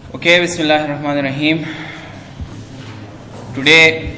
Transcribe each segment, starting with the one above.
Okay, Bismillahirrahmanirrahim. Today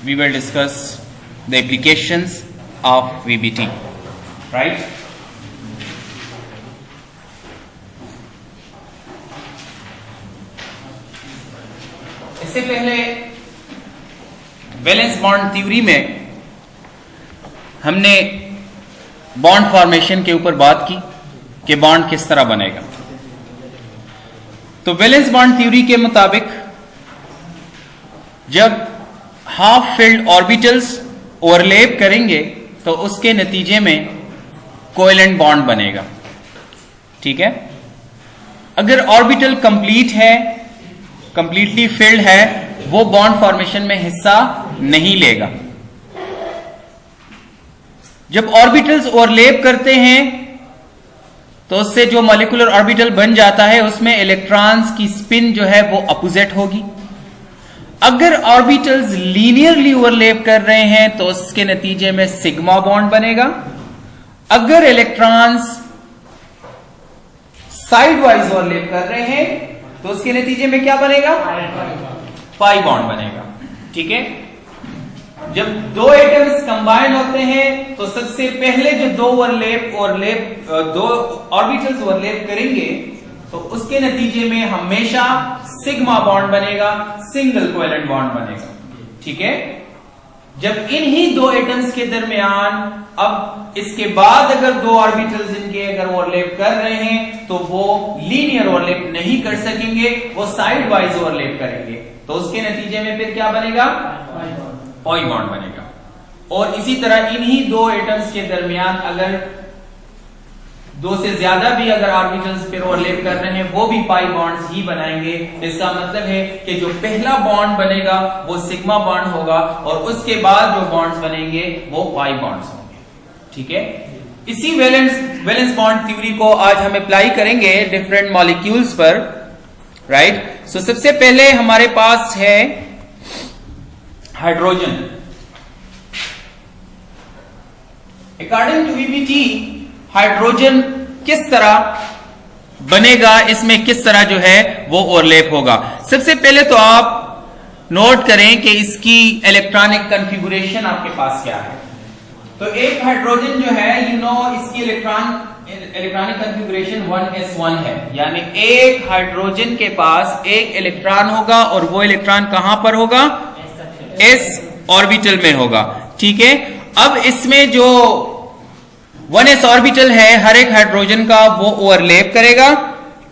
we will discuss the applications of VBT, right? इससे पहले valence bond theory में हमने bond formation के ऊपर बात की कि बॉन्ड किस तरह बनेगा। तो वैलेंस बॉन्ड थ्योरी के मुताबिक जब हाफ फिल्ड ऑर्बिटल्स ओवरलैप करेंगे तो उसके नतीजे में कोवेलेंट बॉन्ड बनेगा। ठीक है, अगर ऑर्बिटल कंप्लीट है, कंप्लीटली फिल्ड है, वो बॉन्ड फॉर्मेशन में हिस्सा नहीं लेगा। जब ऑर्बिटल्स ओवरलैप करते हैं तो उससे जो मॉलिक्यूलर ऑर्बिटल बन जाता है उसमें इलेक्ट्रॉन्स की स्पिन जो है वो अपोजिट होगी। अगर ऑर्बिटल्स लीनियरली ओवरलैप कर रहे हैं तो उसके नतीजे में सिग्मा बॉन्ड बनेगा। अगर इलेक्ट्रॉन्स साइड वाइज ओवरलैप कर रहे हैं तो उसके नतीजे में क्या बनेगा? पाई बॉन्ड बनेगा। ठीक है, जब दो एटम्स कंबाइन होते हैं तो सबसे पहले जो दो ऑर्बिटल्स ओवरलैप करेंगे तो उसके नतीजे में हमेशा सिग्मा बॉन्ड बनेगा, सिंगल कोवेलेंट बॉन्ड बनेगा। ठीक है, जब इन्हीं दो एटम्स के दरमियान अब इसके बाद अगर दो ऑर्बिटल्स इनके अगर ओवरलैप कर रहे हैं तो वो लीनियर ओवरलैप नहीं कर सकेंगे, वो साइड वाइज ओवरलैप करेंगे तो उसके नतीजे में फिर क्या बनेगा? पाई बॉन्ड बनेगा। और इसी तरह इन्हीं दो एटम्स के दरमियान अगर दो से ज्यादा भी अगर ऑर्बिटल्स फिर ओवरलैप कर रहे हैं वो भी पाई बॉन्ड्स ही बनाएंगे। इसका मतलब है कि जो पहला बॉन्ड बनेगा वो सिग्मा बॉन्ड होगा और उसके बाद जो बॉन्ड्स बनेंगे वो पाई बॉन्ड्स होंगे। ठीक है, इसी वैलेंस बॉन्ड थ्योरी को आज हम अप्लाई करेंगे डिफरेंट मॉलिक्यूल्स पर, राइट। सो सबसे पहले हमारे पास है hydrogen. According to VBT hydrogen किस तरह बनेगा, इसमें किस तरह जो है वो ओवरलैप होगा। सबसे पहले तो आप नोट करें कि इसकी इलेक्ट्रॉनिक कॉन्फ़िगरेशन आपके पास क्या है। तो एक हाइड्रोजन जो है इसकी इलेक्ट्रॉनिक कॉन्फ़िगरेशन 1s1 है, यानी एक हाइड्रोजन के पास एक इलेक्ट्रॉन होगा और वो इलेक्ट्रॉन कहां पर होगा? s ऑर्बिटल में होगा। ठीक है, अब इसमें जो 1s ऑर्बिटल है हर एक हाइड्रोजन का वो ओवरलैप करेगा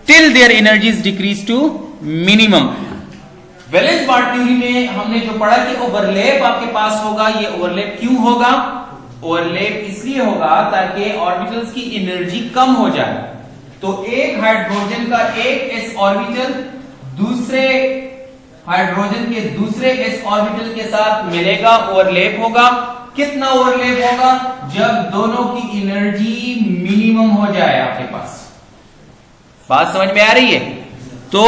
till there energy is decrease to minimum. Valence bond theory में हमने जो पढ़ा कि ओवरलैप आपके पास होगा। ये ओवरलैप क्यों होगा? ओवरलैप इसलिए होगा ताकि ऑर्बिटल्स की एनर्जी कम हो जाए। तो एक हाइड्रोजन का एक s ऑर्बिटल दूसरे हाइड्रोजन के दूसरे s ऑर्बिटल के साथ मिलेगा, ओवरलैप होगा। कितना ओवरलैप होगा? जब दोनों की एनर्जी मिनिमम हो जाए आपके पास। बात समझ में आ रही है? तो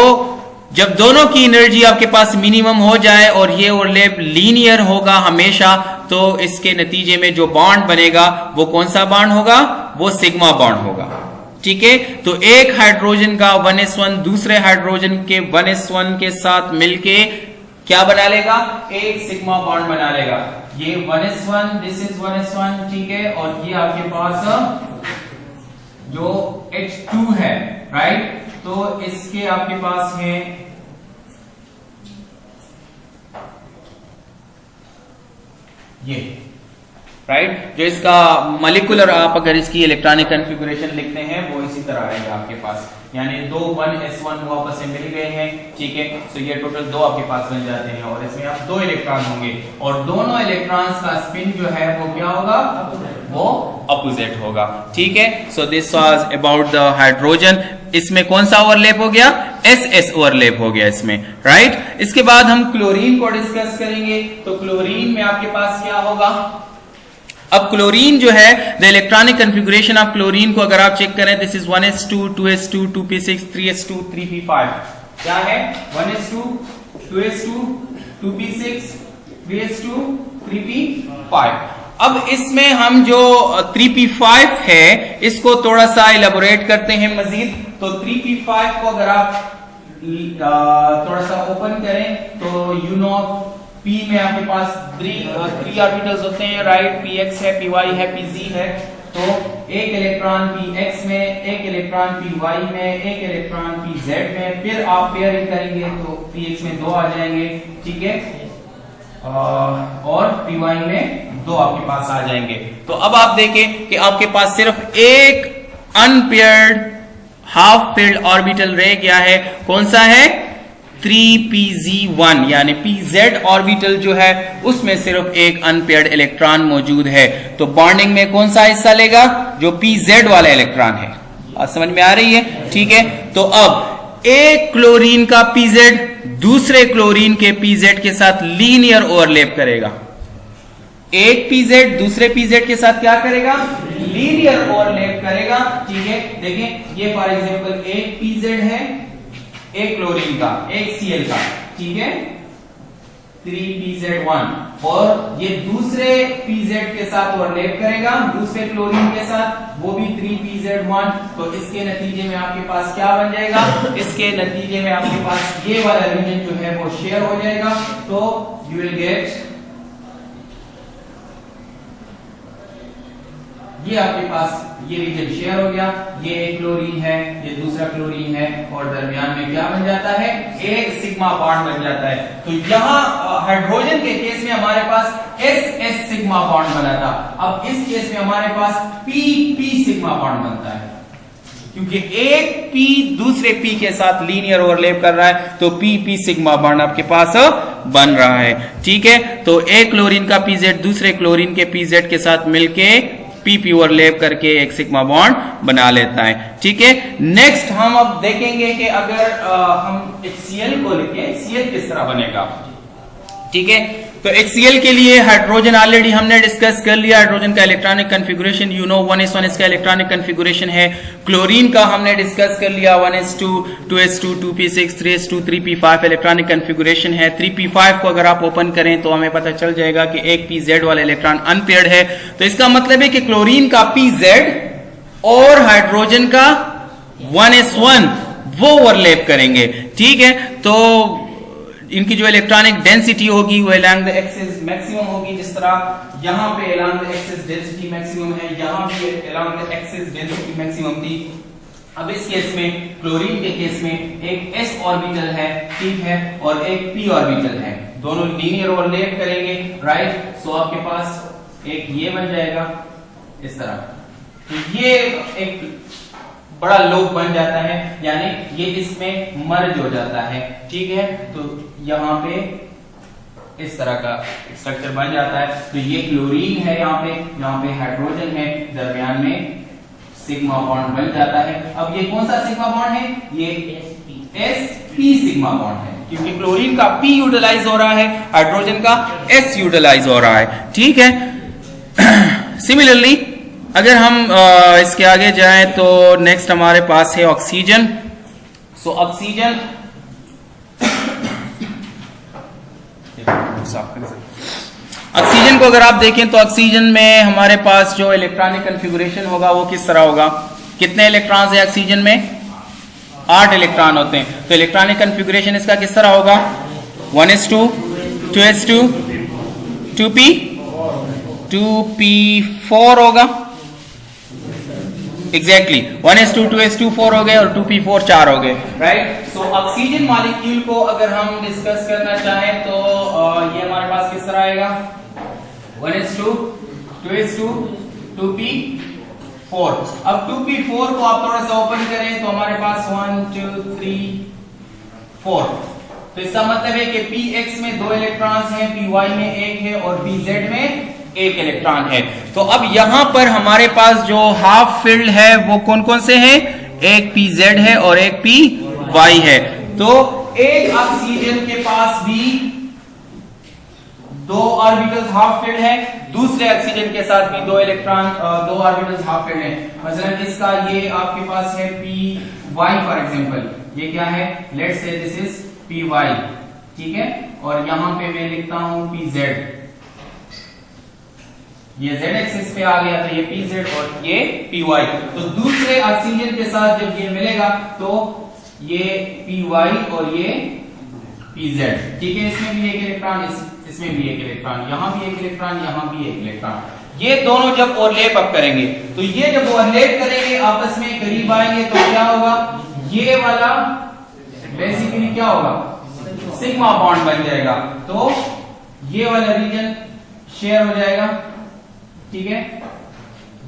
जब दोनों की एनर्जी आपके पास मिनिमम हो जाए और ये ओवरलैप लीनियर होगा हमेशा, तो इसके नतीजे में जो बॉन्ड बनेगा वो कौन सा बॉन्ड होगा? वो सिग्मा बॉन्ड होगा। ठीक है, तो एक हाइड्रोजन का 1s1 दूसरे हाइड्रोजन के 1s1 के साथ मिलके क्या बना लेगा? एक सिग्मा बॉन्ड बना लेगा। ये 1s1, दिस इज 1s1, ठीक है, और ये आपके पास जो H2 है, राइट। तो इसके आपके पास है ये, राइट। जो इसका मॉलिक्यूलर आप अगर इसकी इलेक्ट्रॉनिक कॉन्फ़िगरेशन लिखते हैं वो इसी तरह आएगा आपके पास, यानी दो 1s1 वो आपस में मिल गए हैं। ठीक है, तो ये टोटल दो आपके पास बन जाते हैं और इसमें आप दो इलेक्ट्रॉन होंगे और दोनों इलेक्ट्रॉन्स का स्पिन जो है वो क्या होगा? वो अपोजिट होगा। ठीक है, so this was about the hydrogen. इसमें कौन सा ओवरलैप हो गया? s ओवरलैप हो गया इसमें, राइट। इसके बाद हम क्लोरीन को डिस्कस करेंगे। तो क्लोरीन में आपके पास क्या होगा? अब क्लोरीन जो है the electronic configuration of chlorine को अगर आप चेक करें, this is 1s2, 2s2, 2p6, 3s2, 3p5। क्या है? 1s2, 2s2, 2p6, 3s2, 3p5। अब इसमें हम जो 3p5 है इसको थोड़ा सा इलेबोरेट करते हैं मजीद। तो 3p5 को अगर आप थोड़ा सा ओपन करें तो यू नो पी में आपके पास थ्री ऑर्बिटल्स होते हैं, राइट। पी एक्स है, पी वाई है, पी जी है। तो एक इलेक्ट्रॉन पी एक्स में, एक इलेक्ट्रॉन पी वाई में, एक इलेक्ट्रॉन पी जेड में। फिर आप पेयरिंग करेंगे तो पी एक्स में 2 आ जाएंगे, ठीक है, और पी वाई में 2 आपके पास आ जाएंगे। तो अब आप देखें कि आपके पास सिर्फ एक अनपेयर्ड हाफ फील्ड ऑर्बिटल रह गया है। कौन सा है? 3pz1, यानी pz ऑर्बिटल जो है उसमें सिर्फ एक अनपेयर्ड इलेक्ट्रॉन मौजूद है। तो बॉन्डिंग में कौन सा हिस्सा लेगा? जो pz वाला इलेक्ट्रॉन है। आप समझ में आ रही है? ठीक है। तो अब एक क्लोरीन का pz दूसरे क्लोरीन के pz के साथ लीनियर ओवरलैप करेगा। एक pz दूसरे pz के साथ क्या करेगा? लीनियर ओवरलैप करेगा, ठीक है। देखें, ये फॉर एग्जांपल एक pz है, एक क्लोरीन का, एक Cl का, ठीक है, 3pz1, और ये दूसरे pz के साथ ओवरलैप करेगा दूसरे क्लोरीन के साथ, वो भी 3pz1। तो इसके नतीजे में आपके पास क्या बन जाएगा? इसके नतीजे में आपके पास ये वाला रीजन जो है वो शेयर हो जाएगा। तो यू विल गेट, ये आपके पास ये रीजन शेयर हो गया। ये एक क्लोरीन है, ये दूसरा क्लोरीन है, और दरमियान में क्या बन जाता है? एक सिग्मा बॉन्ड बन जाता है। तो यहां हाइड्रोजन के केस में हमारे पास एस सिग्मा बॉन्ड बना था। अब इस केस में हमारे पास पी सिग्मा बॉन्ड बनता है, क्योंकि एक पी दूसरे पी के साथ लीनियर ओवरलैप कर रहा है। तो पी सिग्मा बॉन्ड आपके पास बन रहा है, ठीक है। तो एक क्लोरीन का पीजेड दूसरे क्लोरीन के पीजेड के साथ मिलके पी ओवरलैप करके एक सिग्मा बॉन्ड बना लेता है, ठीक है। नेक्स्ट हम अब देखेंगे कि अगर हम HCl को लिखें, Cl किस तरह बनेगा, ठीक है। तो HCl के लिए हाइड्रोजन ऑलरेडी हमने डिस्कस कर लिया। हाइड्रोजन का electronic configuration you know 1s1 इसका इलेक्ट्रॉनिक कॉन्फ़िगरेशन है। क्लोरीन का हमने डिस्कस कर लिया, 1s2, 2s2, 2p6, 3s2, 3p5 electronic configuration है। 3p5 को अगर आप ओपन करें तो हमें पता चल जाएगा कि एक pz वाला इलेक्ट्रॉन अनपेयर्ड है। तो इसका मतलब है कि क्लोरीन का pz और हाइड्रोजन का 1s1 वो ओवरलैप करेंगे, ठीक है। तो इनकी जो इलेक्ट्रॉनिक डेंसिटी होगी वो अलोंग द एक्सिस मैक्सिमम होगी। जिस तरह यहां पे along the axis density maximum है, यहां भी along the axis density maximum थी। अब इस केस में, क्लोरीन के केस में, एक s ऑर्बिटल है, ठीक है, और एक p ऑर्बिटल है। दोनों लीनियर ओवरलैप करेंगे, राइट। सो आपके पास एक ये बन जाएगा इस तरह। तो ये एक बड़ा लूप बन जाता है, यानी ये इसमें मर्ज हो जाता है, ठीक है। तो यहां पे इस तरह का स्ट्रक्चर बन जाता है। तो ये क्लोरीन है, यहाँ पे हाइड्रोजन है, दरमियान में सिग्मा बॉन्ड बन जाता है। अब ये कौन सा सिग्मा बॉन्ड है? ये sp सिग्मा बॉन्ड है, क्योंकि क्लोरीन का p यूटिलाइज हो रहा है, हाइड्रोजन का s यूटिलाइज हो रहा है, ठीक है। सिमिलरली अगर हम इसके आगे जाएं तो नेक्स्ट हमारे पास है ऑक्सीजन। सो ऑक्सीजन, ऑक्सीजन को अगर आप देखें तो ऑक्सीजन में हमारे पास जो इलेक्ट्रॉनिक कॉन्फ़िगरेशन होगा वो किस तरह होगा? कितने इलेक्ट्रॉन्स है ऑक्सीजन में? 8 इलेक्ट्रॉन होते हैं। तो इलेक्ट्रॉनिक कॉन्फ़िगरेशन इसका किस तरह होगा? 1s2, 2s2, 2p, 2p4 होगा। एग्जैक्टली 1s2, 2s2 4 हो गए, और 2p4 4 हो गए, राइट। सो ऑक्सीजन मॉलिक्यूल को अगर हम डिस्कस करना चाहें तो ये हमारे पास किस तरह आएगा? 1s2, 2s2, 2p4। अब 2p4 को आप थोड़ा सा ओपन करें तो हमारे पास 1 2 3 4। तो इसका मतलब है कि px में 2 इलेक्ट्रॉन्स हैं, py में 1 है, और pz में 1 इलेक्ट्रॉन है। तो अब यहां पर हमारे पास जो हाफ फील्ड है वो कौन कौन से हैं? एक pz है और एक py है। तो एक ऑक्सीजन के पास भी 2 ऑर्बिटल्स हाफ फील्ड है, दूसरे ऑक्सीजन के साथ भी 2 इलेक्ट्रॉन 2 ऑर्बिटल्स हाफ फील्ड है। मसलन इसका ये आपके पास है py फॉर एग्जांपल, ये क्या है? Let's say this is py, ठीक है, और यहां पे मैं लिखता हूं pz। ये z एक्सिस पे आ गया तो ये pz और ये py। तो दूसरे ऑक्सीजन के साथ जब ये मिलेगा तो ये पी वाई और ये पी जेड, ठीक है। इसमें भी एक इलेक्ट्रॉन, इसमें भी एक इलेक्ट्रॉन, यहां भी एक इलेक्ट्रॉन, यहां भी एक इलेक्ट्रॉन। ये दोनों जब ओवरलैप अप करेंगे तो ये जब ओवरलैप करेंगे आपस में करीब आएंगे तो क्या होगा, ये वाला बेसिकली क्या होगा, सिग्मा बॉन्ड बन जाएगा। तो ये वाला रीजन शेयर हो जाएगा, ठीक है।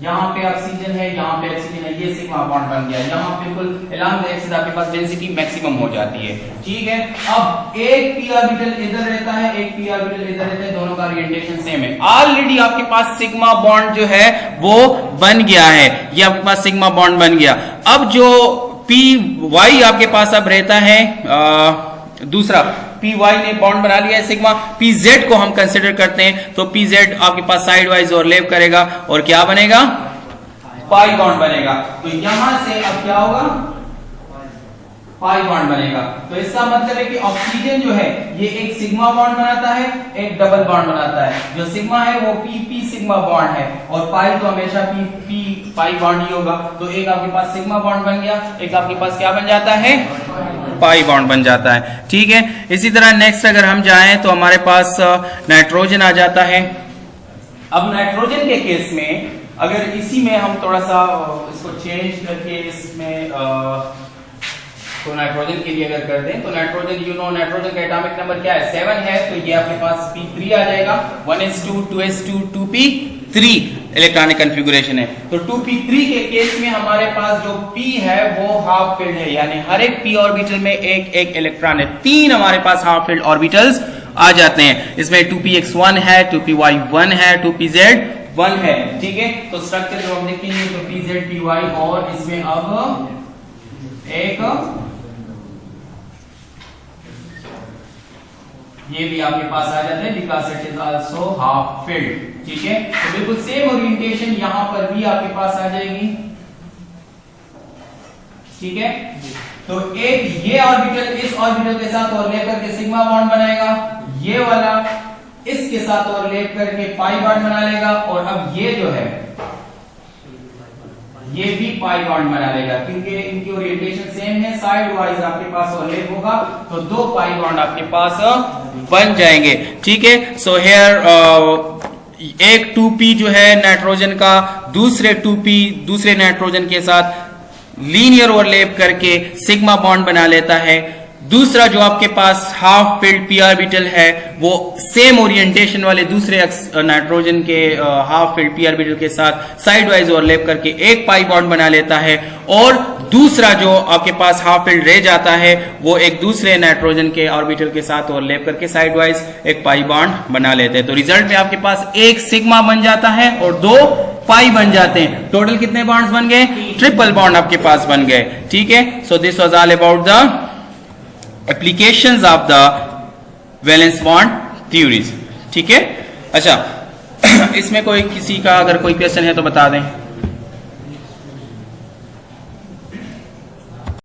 यहां पे ऑक्सीजन है, यहां पे ऑक्सीजन है, ये सिग्मा बॉन्ड बन गया। यहां बिल्कुल अलोंग द एक्सिस आपके पास डेंसिटी मैक्सिमम हो जाती है, ठीक है। अब एक पी ऑर्बिटल इधर रहता है, एक पी ऑर्बिटल इधर रहता है, दोनों का ओरिएंटेशन सेम है। ऑलरेडी आपके पास सिग्मा बॉन्ड जो है वो बन गया है, ये आपके पास सिग्मा बॉन्ड बन गया। अब जो पी वाई आपके पास अब रहता है दूसरा, पी वाई ने बॉन्ड बना लिया है सिग्मा, पी जेड को हम कंसिडर करते हैं तो पी जेड आपके पास साइड वाइज ओवरलैप करेगा और क्या बनेगा, पाई बॉन्ड बनेगा। तो यहां से अब क्या होगा, पाई बॉन्ड बनेगा। तो इसका मतलब है कि ऑक्सीजन जो है ये एक सिग्मा बॉन्ड बनाता है, एक डबल बॉन्ड बनाता है। जो सिग्मा है वो पी पी सिग्मा बॉन्ड है और पाई तो हमेशा पी पी पाई बॉन्ड ही होगा। तो एक आपके पास सिग्मा बॉन्ड बन गया, एक आपके पास क्या बन जाता है, पाई बॉन्ड बन जाता है, ठीक है। इसी तरह नेक्स्ट अगर हम जाएं तो हमारे पास नाइट्रोजन आ जाता है। अब नाइट्रोजन के केस में अगर इसी में हम थोड़ा सा इसको चेंज करके इसमें तो नाइट्रोजन के लिए अगर कर दें तो नाइट्रोजन, यू नो नाइट्रोजन का एटॉमिक नंबर क्या है, 7 है। तो ये आपके पास P3 आ जाएगा, 1s2 2s2 2p3 electronic configuration है। तो 2p3 के केस में हमारे पास जो p है वो हाफ फिल्ड है, यानी हर एक p ऑर्बिटल में एक एक इलेक्ट्रॉन है। 3 हमारे पास हाफ फिल्ड ऑर्बिटल्स आ जाते हैं। इसमें 2px1 है, 2py1 है, 2pz1 है, ठीक है। तो स्ट्रक्चर जो हम देखेंगे तो pz py और इसमें अब एक ये भी आपके पास आ जाते हैं because it is also half filled, ठीक है। तो बिल्कुल सेम ओरिएंटेशन यहां पर भी आपके पास आ जाएगी, ठीक है। तो एक ये ऑर्बिटल इस ऑर्बिटल के साथ ओवरलैप करके सिग्मा बॉन्ड बनाएगा, ये वाला इसके साथ ओवरलैप करके पाई बॉन्ड बना लेगा और अब ये जो है ये भी पाई बॉन्ड बना लेगा क्योंकि इनकी ओरिएंटेशन सेम है। साइड वाइज आपके पास ओवरलैप होगा तो 2 पाई बॉन्ड आपके पास बन जाएंगे, ठीक है। सो हियर एक 2p जो है नाइट्रोजन का दूसरे 2p दूसरे नाइट्रोजन के साथ लीनियर ओवरलैप करके सिग्मा बॉन्ड बना लेता है। दूसरा जो आपके पास हाफ फिल्ड पी ऑर्बिटल है वो सेम ओरिएंटेशन वाले दूसरे नाइट्रोजन के हाफ फिल्ड पी ऑर्बिटल के साथ साइड वाइज ओवरलैप करके एक पाई बॉन्ड बना लेता है और दूसरा जो आपके पास हाफ फिल्ड रह जाता है वो एक दूसरे नाइट्रोजन के ऑर्बिटल के साथ ओवरलैप करके साइड वाइज एक पाई बॉन्ड बना लेते हैं। तो रिजल्ट में आपके पास एक सिग्मा बन जाता है और 2 पाई बन जाते हैं। टोटल कितने बॉन्ड्स बन गए, ट्रिपल बॉन्ड आपके पास बन गए, ठीक है। So this was all about the applications of the valence bond theories, ठीक है। अच्छा इसमें कोई किसी का अगर कोई क्वेश्चन है तो बता दें।